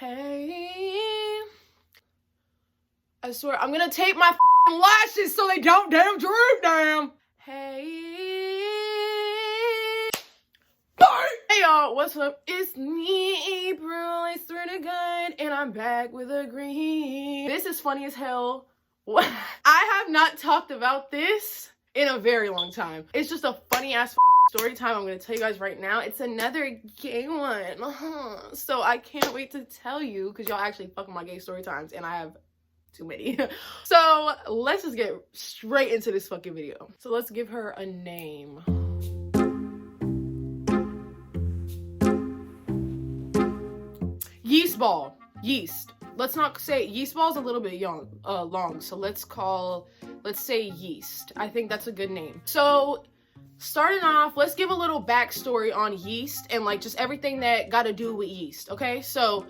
Hey. I swear, I'm gonna tape my lashes so they don't damn droop down. Hey. Hey y'all, what's up? It's me, April, I swear to God, and I'm back with a green. This is funny as hell. I have not talked about this in a very long time. It's just a funny ass story time I'm gonna tell you guys right now. It's another gay one. So I can't wait to tell you because y'all actually fuck with my gay story times and I have too many. So let's just get straight into this fucking video. So let's give her a name. Yeast ball. Yeast. Let's not say yeast ball's a little bit long, so let's say yeast. I think that's a good name. So starting off, let's give a little backstory on yeast and like just everything that got to do with yeast. Okay, so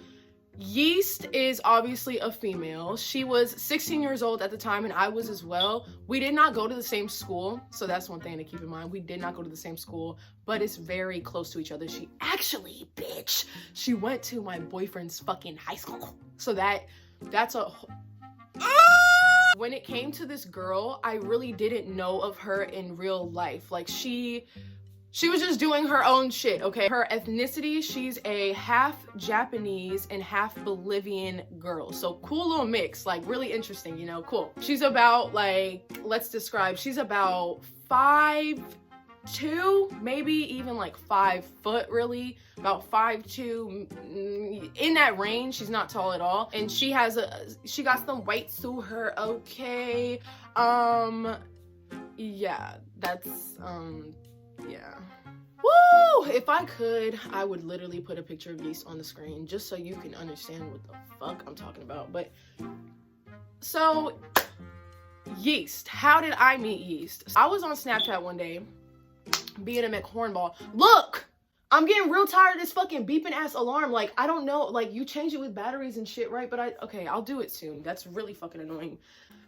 yeast is obviously a female. She was 16 years old at the time and I was as well. We did not go to the same school, so that's one thing to keep in mind. We did not go to the same school, but it's very close to each other. She actually, bitch, she went to my boyfriend's fucking high school. So that's a when it came to this girl, I really didn't know of her in real life. Like she was just doing her own shit, okay? Her ethnicity, she's a half Japanese and half Bolivian girl. So cool little mix, like really interesting, you know, cool. She's about like, she's about 5'2", maybe even like 5 foot really, about 5'2", in that range. She's not tall at all. And she got some weight to her, okay? Yeah, that's, yeah. Woo! If I could, I would literally put a picture of yeast on the screen just so you can understand what the fuck I'm talking about. But so yeast, how did I meet yeast? I was on Snapchat one day being a McHornball. Look, I'm getting real tired of this fucking beeping ass alarm. Like, I don't know, like you change it with batteries and shit, right? But okay, I'll do it soon. That's really fucking annoying.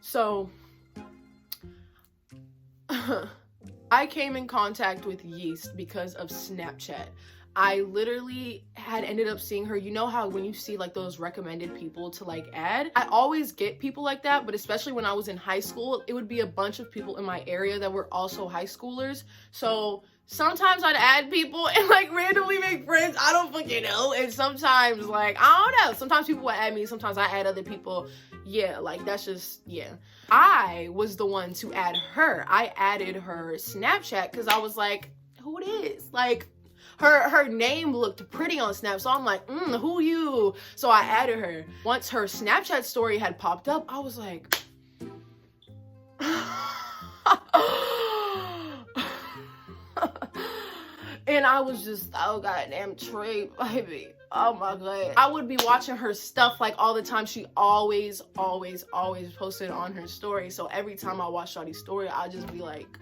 So I came in contact with yeast because of Snapchat. I literally had ended up seeing her. You know how when you see like those recommended people to like add? I always get people like that, but especially when I was in high school, it would be a bunch of people in my area that were also high schoolers. So sometimes I'd add people and like randomly make friends. I don't fucking know. And sometimes like, I don't know. Sometimes people would add me. Sometimes I add other people. Yeah, like that's just, yeah. I was the one to add her. I added her Snapchat because I was like, who it is? Like her name looked pretty on Snap. So I'm like, who you? So I added her. Once her Snapchat story had popped up, I was like, and I was just, oh goddamn Trey, baby. Oh my God. I would be watching her stuff like all the time. She always posted on her story. So every time I watch Shawty's story, I'll just be like,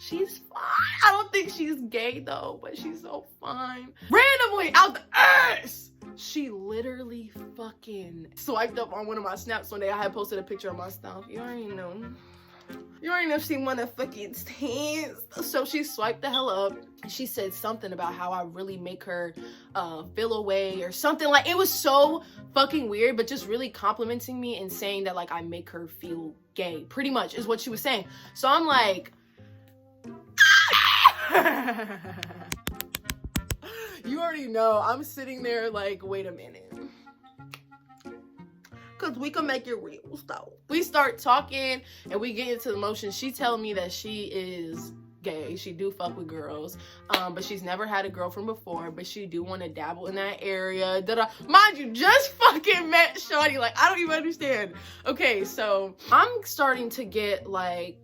she's fine. I don't think she's gay though, but she's so fine. Randomly out the ass, she literally fucking swiped up on one of my snaps one day. I had posted a picture of my stuff. You already know. You already know she wanna fucking stand. So she swiped the hell up. She said something about how I really make her feel away or something. Like, it was so fucking weird, but just really complimenting me and saying that like I make her feel gay, pretty much is what she was saying. So I'm like, you already know. I'm sitting there like, wait a minute. Cause we can make it real though. We start talking and we get into the motion. She tell me that she is gay. She do fuck with girls, but she's never had a girlfriend before, but she do want to dabble in that area. Mind you, just fucking met Shawty. Like, I don't even understand. Okay, so I'm starting to get like,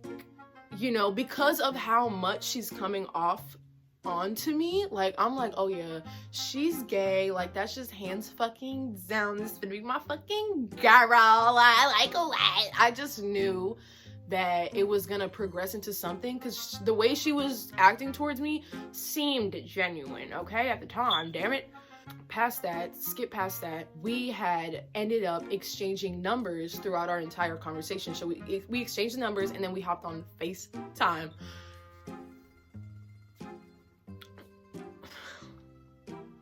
you know, because of how much she's coming off onto me, like I'm like, oh yeah, she's gay, like that's just hands fucking down, this is gonna be my fucking girl, I like a lot. I just knew that it was gonna progress into something because the way she was acting towards me seemed genuine, okay, at the time. Damn it. Past that, skip past that, we had ended up exchanging numbers throughout our entire conversation. So we exchanged the numbers and then we hopped on FaceTime.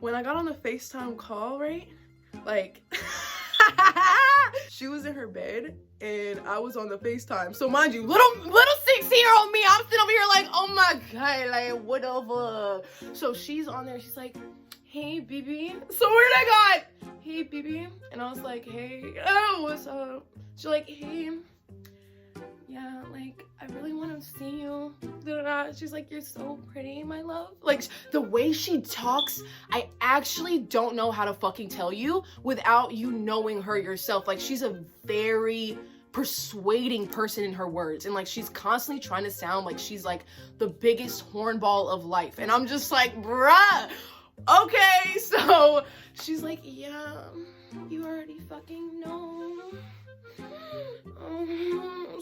When I got on the FaceTime call, right? Like, She was in her bed and I was on the FaceTime. So mind you, little 16-year-old me, I'm sitting over here like, oh my God, like what the fuck? So she's on there, she's like, hey, BB. So weird, I got, hey, BB. And I was like, hey, oh, what's up? She's like, hey, yeah, like, I really want to see you. She's like, you're so pretty, my love. Like, the way she talks, I actually don't know how to fucking tell you without you knowing her yourself. Like, she's a very persuading person in her words, and like she's constantly trying to sound like she's like the biggest hornball of life, and I'm just like, bruh, okay. So she's like, yeah, you already fucking know.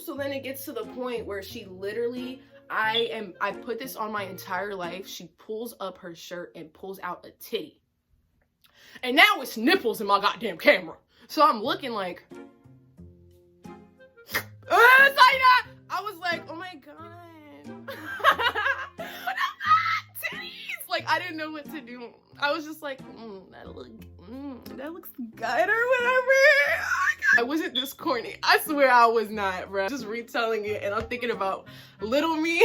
So then it gets to the point where she literally, I put this on my entire life, she pulls up her shirt and pulls out a titty, and now it's nipples in my goddamn camera. So I'm looking like, I was like, oh my God. Titties! Like, I didn't know what to do. I was just like, that looks good or whatever. I wasn't this corny. I swear I was not, bro. Just retelling it and I'm thinking about little me.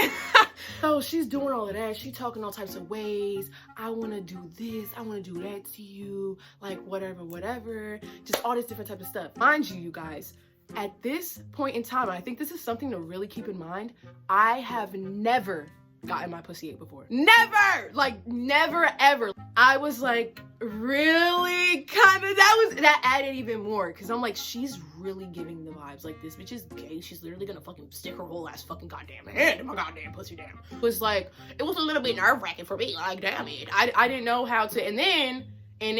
So she's doing all of that. She's talking all types of ways. I want to do this. I want to do that to you. Like, whatever. Just all this different type of stuff. Mind you, you guys, at this point in time, and I think this is something to really keep in mind, I have never gotten my pussy ate before. Never! Like, never, ever. I was like, really? Kind of, that added even more, because I'm like, she's really giving the vibes. Like, this bitch is gay. She's literally gonna fucking stick her whole ass fucking goddamn hand in my goddamn pussy, damn. It was like, it was a little bit nerve-wracking for me. Like, damn it. I didn't know how to, and then it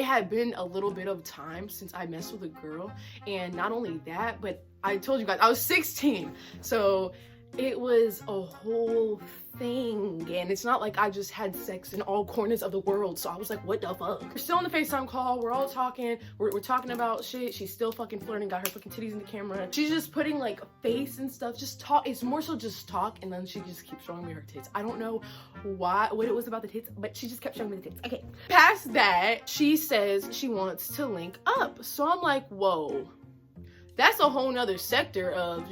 had been a little bit of time since I messed with a girl, and not only that, but I told you guys I was 16, so it was a whole thing, and it's not like I just had sex in all corners of the world. So I was like, what the fuck? We're still on the FaceTime call, we're all talking, we're talking about shit. She's still fucking flirting, got her fucking titties in the camera. She's just putting like face and stuff, just talk. It's more so just talk, and then she just keeps showing me her tits. I don't know what it was about the tits, but she just kept showing me the tits. Okay, past that, she says she wants to link up. So I'm like, whoa, that's a whole nother sector of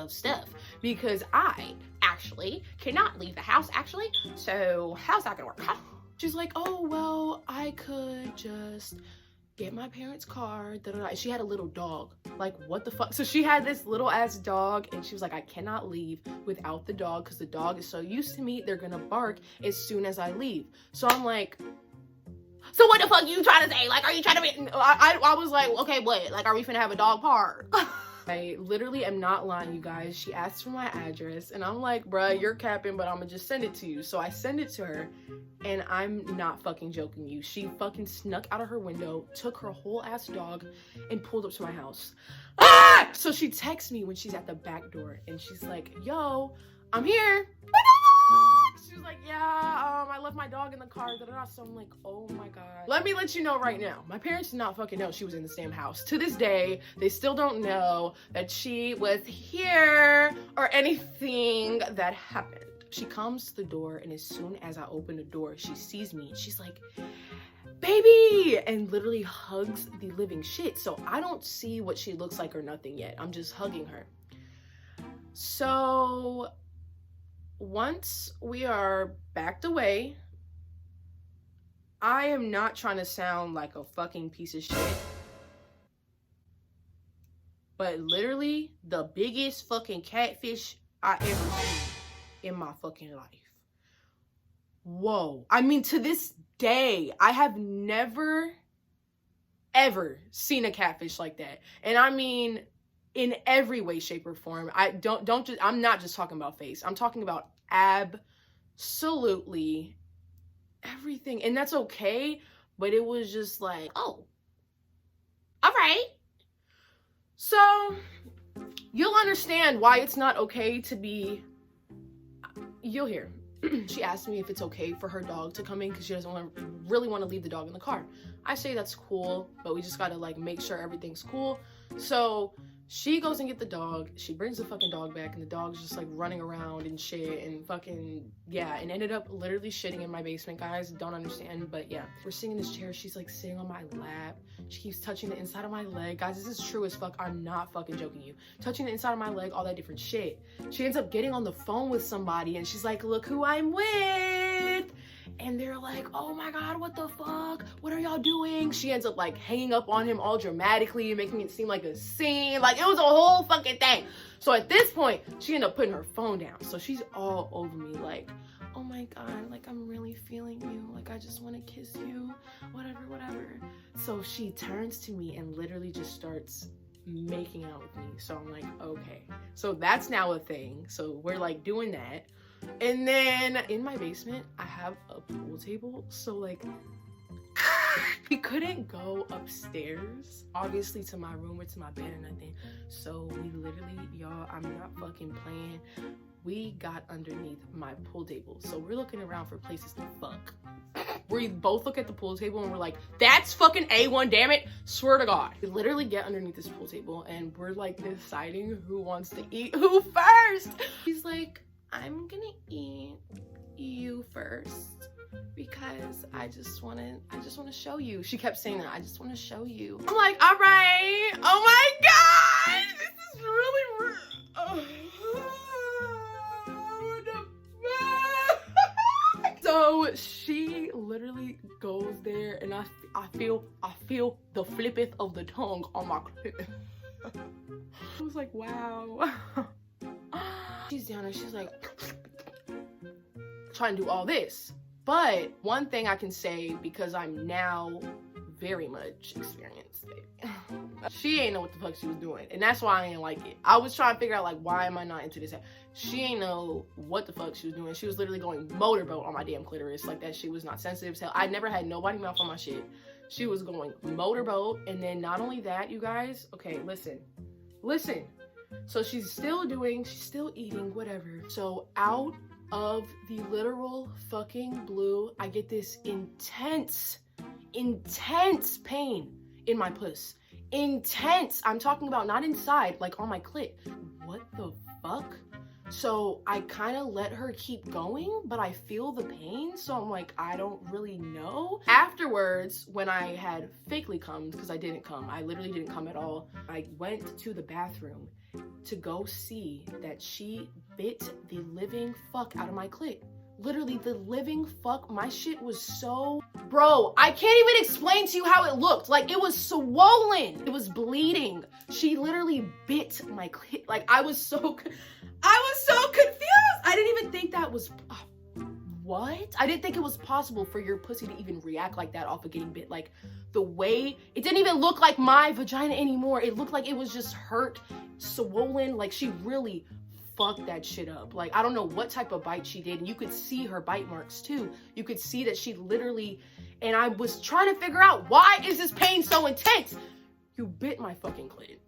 stuff, because I actually cannot leave the house, actually. So how's that gonna work? Huh? She's like, oh, well, I could just get my parents' car. She had a little dog. Like, what the fuck? So she had this little ass dog, and she was like, I cannot leave without the dog, because the dog is so used to me, they're gonna bark as soon as I leave. So I'm like, so what the fuck you trying to say? Like, are you trying to be, I was like, okay, what? Like, are we finna have a dog park? I literally am not lying, you guys. She asked for my address, and I'm like, bruh, you're capping, but I'm gonna just send it to you. So I send it to her, and I'm not fucking joking you. She fucking snuck out of her window, took her whole ass dog, and pulled up to my house. Ah! So she texts me when she's at the back door, and she's like, yo, I'm here. She was like, yeah, I left my dog in the car. So I'm like, oh my God. Let me let you know right now, my parents did not fucking know she was in the same house. To this day, they still don't know that she was here or anything that happened. She comes to the door, and as soon as I open the door, she sees me, and she's like, baby, and literally hugs the living shit. So I don't see what she looks like or nothing yet. I'm just hugging her. So once we are backed away, I am not trying to sound like a fucking piece of shit, but literally the biggest fucking catfish I ever seen in my fucking life. Whoa. I mean, to this day, I have never, ever seen a catfish like that. And I mean, in every way, shape, or form. I'm not just talking about face. I'm talking about absolutely everything. And that's okay, but it was just like, oh, all right. So you'll understand why it's not okay to be, you'll hear. She asked me if it's okay for her dog to come in because she doesn't really want to leave the dog in the car. I say that's cool, but we just gotta like make sure everything's cool. So She goes and get the dog. She brings the fucking dog back, and the dog's just like running around and shit and fucking, yeah, and ended up literally shitting in my basement, guys. Don't understand, but yeah. We're sitting in this chair. She's like sitting on my lap. She keeps touching the inside of my leg. Guys, this is true as fuck. I'm not fucking joking you. Touching the inside of my leg, all that different shit. She ends up getting on the phone with somebody, and she's like, look who I'm with. And they're like, oh my God, what the fuck? What are y'all doing? She ends up like hanging up on him all dramatically, making it seem like a scene. Like it was a whole fucking thing. So at this point, she ended up putting her phone down. So she's all over me like, oh my God, like I'm really feeling you. Like I just want to kiss you, whatever, whatever. So she turns to me and literally just starts making out with me. So I'm like, okay. So that's now a thing. So we're like doing that. And then in my basement, I have a pool table. So like, we couldn't go upstairs, obviously, to my room or to my bed or nothing. So we literally, y'all, I'm not fucking playing. We got underneath my pool table. So we're looking around for places to fuck. We both look at the pool table and we're like, that's fucking A1, damn it. Swear to God. We literally get underneath this pool table and we're like deciding who wants to eat who first. He's like, I'm gonna eat you first because I just wanna show you. She kept saying that, I just wanna show you. I'm like, all right. Oh my God, this is really rude. So she literally goes there and I feel the flippeth of the tongue on my clit. I was like, wow. She's down there, she's like trying to do all this. But one thing I can say, because I'm now very much experienced, she ain't know what the fuck she was doing. And that's why I ain't like it. I was trying to figure out like, why am I not into this? She ain't know what the fuck she was doing. She was literally going motorboat on my damn clitoris. Like that shit was not sensitive as hell. I never had nobody mouth on my shit. She was going motorboat. And then not only that, you guys, okay, listen. So she's still eating, whatever. So out of the literal fucking blue, I get this intense pain in my puss. Intense. I'm talking about not inside, like on my clit. What the fuck? So I kind of let her keep going, but I feel the pain. So I'm like, I don't really know. Afterwards, when I had fakely come, because I didn't come, I literally didn't come at all. I went to the bathroom to go see that she bit the living fuck out of my clit. Literally the living fuck. My shit was so, bro, I can't even explain to you how it looked. Like it was swollen, it was bleeding. She literally bit my clit. Like I was so confused. I didn't even think that was what? I didn't think it was possible for your pussy to even react like that off of getting bit. Like the way, it didn't even look like my vagina anymore. It looked like it was just hurt, swollen. Like she really fucked that shit up. Like I don't know what type of bite she did. And you could see her bite marks too. You could see that she literally, and I was trying to figure out, why is this pain so intense? You bit my fucking clit.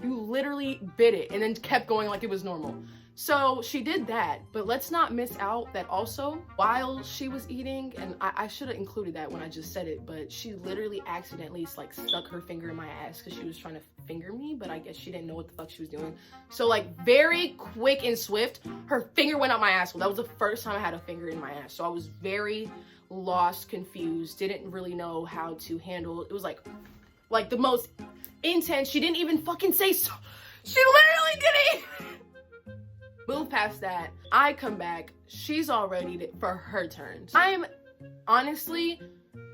You literally bit it and then kept going like it was normal. So she did that, but let's not miss out that also while she was eating, and I should have included that when I just said it, but she literally accidentally like stuck her finger in my ass because she was trying to finger me, but I guess she didn't know what the fuck she was doing. So like very quick and swift, her finger went up my asshole. That was the first time I had a finger in my ass. So I was very lost, confused, didn't really know how to handle. It was like the most intense. She didn't even fucking say so. She literally didn't. Move past that. I come back. She's all ready for her turn. I'm honestly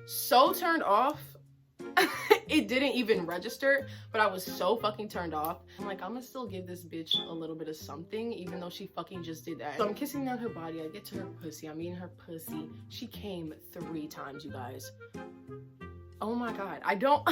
so turned off. It didn't even register, but I was so fucking turned off. I'm like, I'm gonna still give this bitch a little bit of something, even though she fucking just did that. So I'm kissing down her body. I get to her pussy. I'm eating her pussy. She came 3 times, you guys. Oh my God. I don't...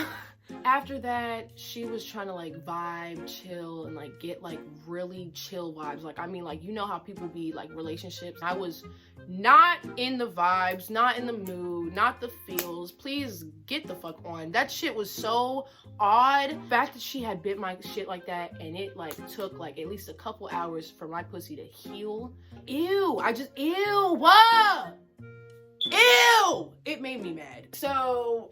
After that, she was trying to like vibe, chill, and like get like really chill vibes. Like, I mean, like, you know how people be like relationships. I was not in the vibes, not in the mood, not the feels. Please get the fuck on. That shit was so odd. The fact that she had bit my shit like that and it like took like at least a couple hours for my pussy to heal. Ew. Ew. What? Ew. It made me mad. So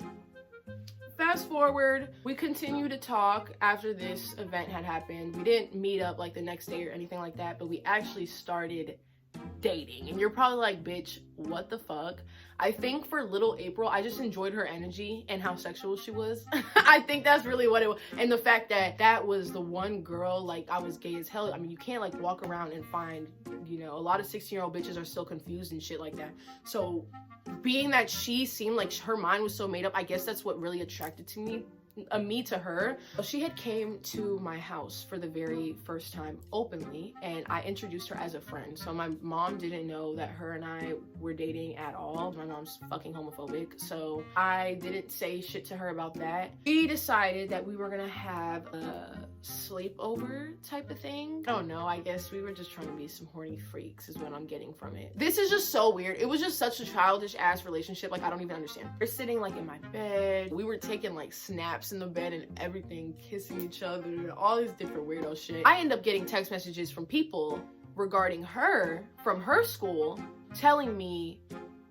Fast forward, we continue to talk after this event had happened. We didn't meet up like the next day or anything like that, but we actually started dating. And you're probably like, bitch, what the fuck? I think for little April, I just enjoyed her energy and how sexual she was. I think that's really what it was. And the fact that that was the one girl, like, I was gay as hell. I mean, you can't like walk around and find, you know, a lot of 16-year-old bitches are still confused and shit like that. So being that she seemed like her mind was so made up, I guess that's what really attracted to me to her. She had came to my house for the very first time openly, and I introduced her as a friend. So my mom didn't know that her and I were dating at all. My mom's fucking homophobic, so I didn't say shit to her about that. We decided that we were gonna have a sleepover type of thing. I don't know, I guess we were just trying to be some horny freaks is what I'm getting from it. This is just so weird. It was just such a childish ass relationship, like I don't even understand. We're sitting like in my bed, we were taking like snaps in the bed and everything, kissing each other and all these different weirdo shit. I end up getting text messages from people regarding her from her school telling me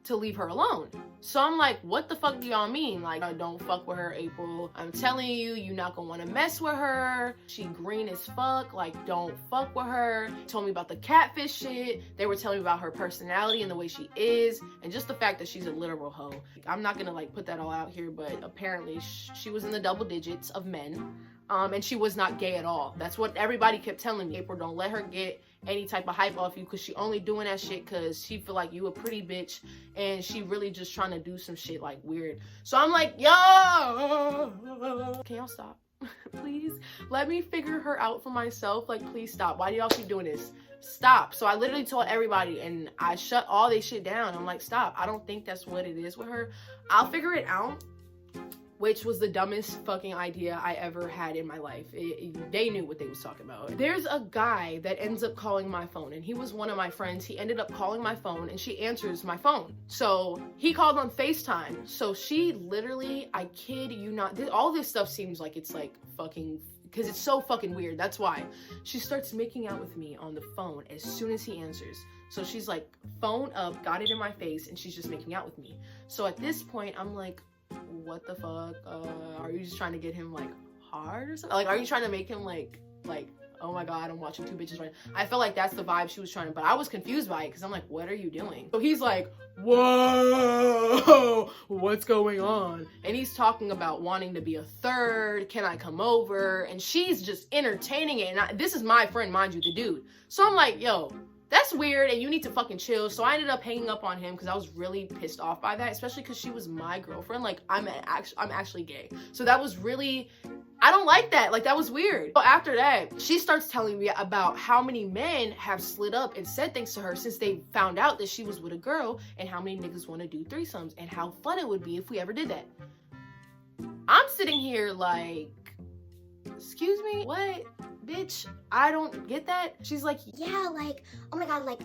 to leave her alone. So I'm like, what the fuck do y'all mean? Like, don't fuck with her, April. I'm telling you, you're not gonna wanna mess with her. She green as fuck, like don't fuck with her. Told me about the catfish shit. They were telling me about her personality and the way she is, and just the fact that she's a literal hoe. I'm not gonna like put that all out here, but apparently she was in the double digits of men. And she was not gay at all. That's what everybody kept telling me. April, don't let her get any type of hype off you, because she only doing that shit because she feel like you a pretty bitch and she really just trying to do some shit like weird. So I'm like, yo, can y'all stop? Please let me figure her out for myself. Like, please stop. Why do y'all keep doing this? Stop. So I literally told everybody and I shut all this shit down. I'm like, stop. I don't think that's what it is with her. I'll figure it out. Which was the dumbest fucking idea I ever had in my life. They knew what they was talking about. There's a guy that ends up calling my phone, and he was one of my friends. He ended up calling my phone, and she answers my phone. So he called on FaceTime. So she literally, I kid you not, all this stuff seems like it's like fucking, because it's so fucking weird. That's why. She starts making out with me on the phone as soon as he answers. So she's like, phone up, got it in my face, and she's just making out with me. So at this point, I'm like, what the fuck? Are you just trying to get him like hard or something? Like, are you trying to make him like, oh my god, I'm watching two bitches right now? I felt like that's the vibe she was trying to, but I was confused by it because I'm like, what are you doing? So he's like, whoa, what's going on? And he's talking about wanting to be a third. Can I come over? And she's just entertaining it. And this is my friend, mind you, the dude. So I'm like, yo, that's weird and you need to fucking chill. So I ended up hanging up on him because I was really pissed off by that, especially because she was my girlfriend. Like, I'm actually gay. So that was really, I don't like that. Like, that was weird. So after that, she starts telling me about how many men have slid up and said things to her since they found out that she was with a girl, and how many niggas want to do threesomes and how fun it would be if we ever did that. I'm sitting here like, excuse me, what? Bitch, I don't get that. She's like, yeah, like, oh my god, like,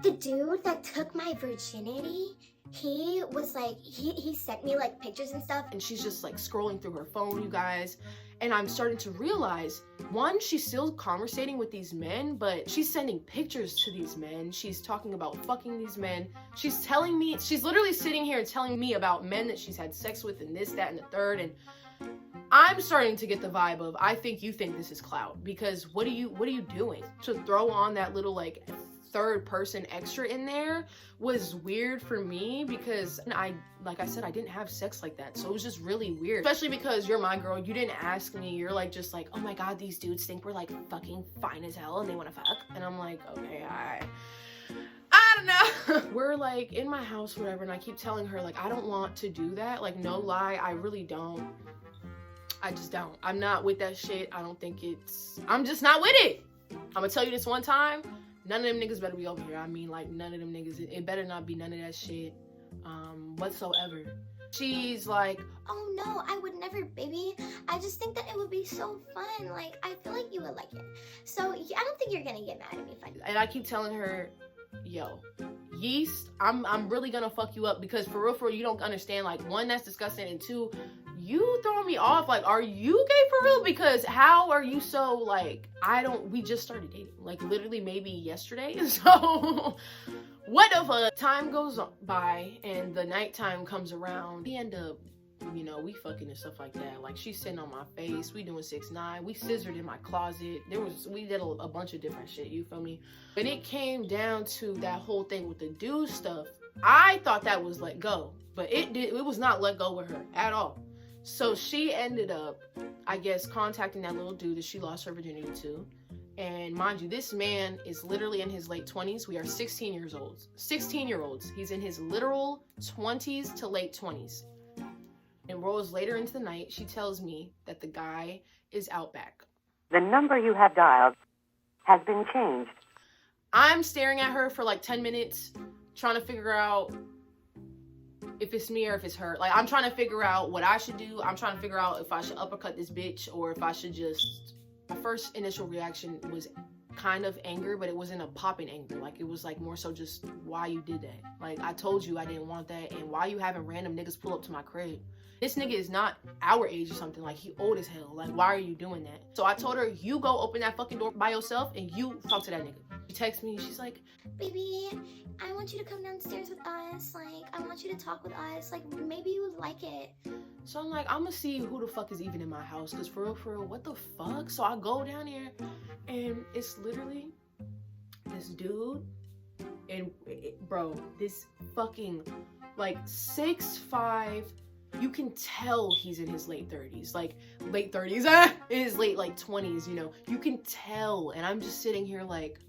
the dude that took my virginity, he was like, he sent me like pictures and stuff. And she's just like scrolling through her phone, you guys. And I'm starting to realize, one, she's still conversating with these men, but she's sending pictures to these men. She's talking about fucking these men. She's telling me, she's literally sitting here and telling me about men that she's had sex with and this, that, and the third. And I'm starting to get the vibe of, I think you think this is clout, because what are you doing? To throw on that little like third person extra in there was weird for me, because like I said, I didn't have sex like that. So it was just really weird, especially because you're my girl. You didn't ask me. You're like, just like, oh my god, these dudes think we're like fucking fine as hell and they want to fuck. And I'm like, okay, I don't know. We're like in my house, whatever, and I keep telling her like, I don't want to do that. Like, no lie, I really don't. I just don't. I'm not with that shit. I don't think I'm just not with it. I'm gonna tell you this one time. None of them niggas better be over here. I mean, like, none of them niggas. It better not be none of that shit whatsoever. She's like, oh no, I would never, baby. I just think that it would be so fun. Like, I feel like you would like it. So I don't think you're gonna get mad at me. And I keep telling her, yo, yeast, I'm really gonna fuck you up, because for real, you don't understand. Like, one, that's disgusting, and two, you throwing me off. Like, are you gay for real? Because how are you so like, we just started dating, like literally maybe yesterday. So what if time goes by and the nighttime comes around, we end up you know, we fucking and stuff like that. Like, she's sitting on my face, we doing 6ix9ine, we scissored in my closet. We did a bunch of different shit, you feel me? When it came down to that whole thing with the dude stuff, I thought that was let go, but it was not let go with her at all. So she ended up, I guess, contacting that little dude that she lost her virginity to. And mind you, this man is literally in his late 20s. We are 16 years old. 16-year-olds. He's in his literal 20s to late 20s. And rolls later into the night, she tells me that the guy is out back. The number you have dialed has been changed. I'm staring at her for like 10 minutes, trying to figure out if it's me or if it's her. Like, I'm trying to figure out what I should do. I'm trying to figure out if I should uppercut this bitch or if I should just... My first initial reaction was kind of anger, but it wasn't a popping anger. Like, it was like more so just why you did that. Like, I told you I didn't want that, and why you having random niggas pull up to my crib. This nigga is not our age or something. Like, he old as hell. Like, why are you doing that? So I told her, you go open that fucking door by yourself and you talk to that nigga. She texts me, she's like, baby, I want you to come downstairs with us. Like, I want you to talk with us. Like, maybe you would like it. So I'm like, I'm gonna see who the fuck is even in my house, because for real, what the fuck? So I go down here, and it's literally this dude, and bro, this fucking, like, 6'5", you can tell he's in his late 30s, like, late 30s, in his late, like, 20s, you know, you can tell, and I'm just sitting here like,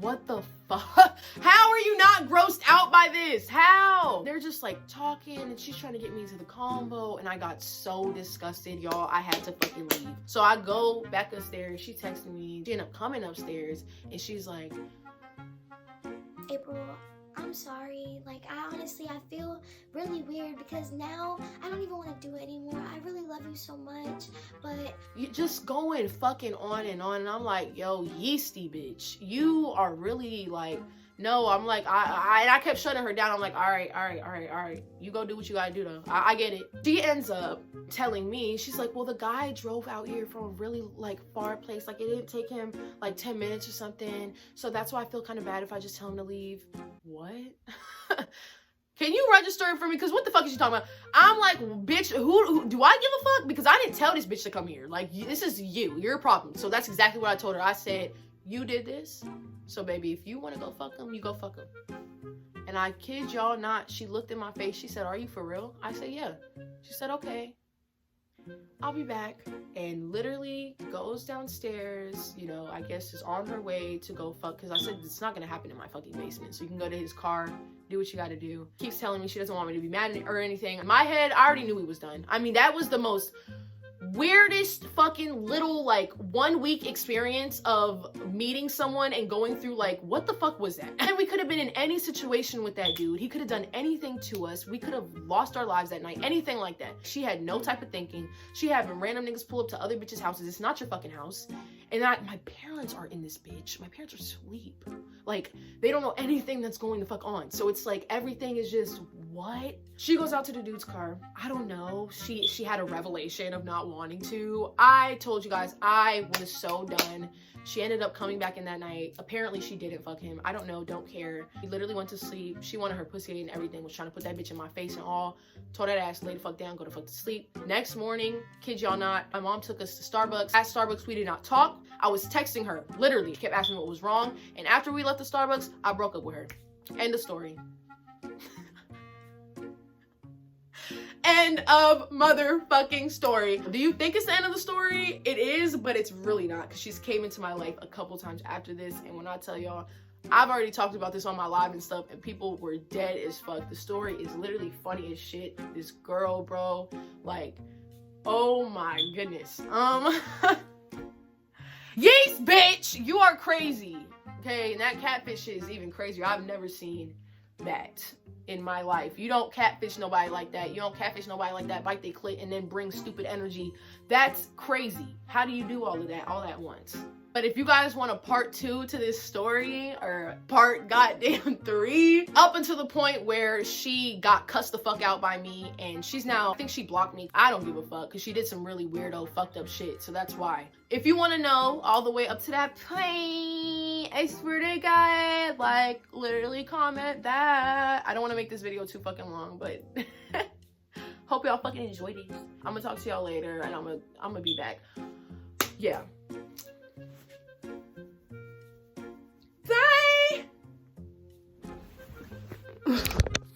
what the fuck? How are you not grossed out by this? How? They're just like talking and she's trying to get me into the combo, and I got so disgusted, y'all. I had to fucking leave. So I go back upstairs. She texted me. She ended up coming upstairs and she's like, April, I'm sorry. Like, I feel really weird because now I don't even want to do it anymore. I really love you so much, but you just going fucking on. And I'm like, yo, yeasty bitch, you are really like, no. I'm like, I kept shutting her down. I'm like, all right. You go do what you gotta do though. I get it. She ends up telling me, she's like, well, the guy drove out here from a really like far place. Like, it didn't take him like 10 minutes or something. So that's why I feel kind of bad if I just tell him to leave. What? Can you register it for me? Because what the fuck is she talking about? I'm like, bitch, who do I give a fuck? Because I didn't tell this bitch to come here. Like, this is you. You're a problem. So that's exactly what I told her. I said, you did this. So, baby, if you want to go fuck him, you go fuck him. And I kid y'all not, she looked in my face. She said, are you for real? I said, yeah. She said, okay, I'll be back. And literally goes downstairs, you know, I guess is on her way to go fuck. Because I said, it's not going to happen in my fucking basement. So you can go to his car, do what you got to do. Keeps telling me she doesn't want me to be mad or anything. In my head, I already knew he was done. I mean, that was the most weirdest fucking little like 1 week experience of meeting someone and going through like, what the fuck was that? And we could have been in any situation with that dude. He could have done anything to us. We could have lost our lives that night, anything like that. She had no type of thinking. She having random niggas pull up to other bitches' houses. It's not your fucking house. And my parents are in this bitch. My parents are asleep. Like, they don't know anything that's going the fuck on. So it's like everything is just, what? She goes out to the dude's car. I don't know. She had a revelation of not wanting to. I told you guys, I was so done. She ended up coming back in that night. Apparently she didn't fuck him. I don't know, don't care. He literally went to sleep. She wanted her pussy and everything, was trying to put that bitch in my face and all. Told that ass, lay the fuck down, go to fuck to sleep. Next morning, kid y'all not, my mom took us to Starbucks. At Starbucks, we did not talk. I was texting her, literally. She kept asking me what was wrong. And after we left the Starbucks, I broke up with her. End of story. End of motherfucking story. Do you think it's the end of the story? It is, but it's really not, because she's came into my life a couple times after this. And when I tell y'all, I've already talked about this on my live and stuff, and people were dead as fuck. The story is literally funny as shit. This girl, bro, like, oh my goodness. Yes, bitch, you are crazy. Okay, and that catfish shit is even crazier. I've never seen that in my life. You don't catfish nobody like that. You don't catfish nobody like that, bite they clit and then bring stupid energy. That's crazy. How do you do all of that all at once? But if you guys want a part 2 to this story, or part goddamn 3, up until the point where she got cussed the fuck out by me, and she's now, I think she blocked me. I don't give a fuck, because she did some really weirdo fucked up shit, so that's why. If you want to know all the way up to that point, I swear to God, like, literally comment that. I don't want to make this video too fucking long, but Hope y'all fucking enjoyed it. I'm gonna talk to y'all later, and I'm gonna be back. Yeah.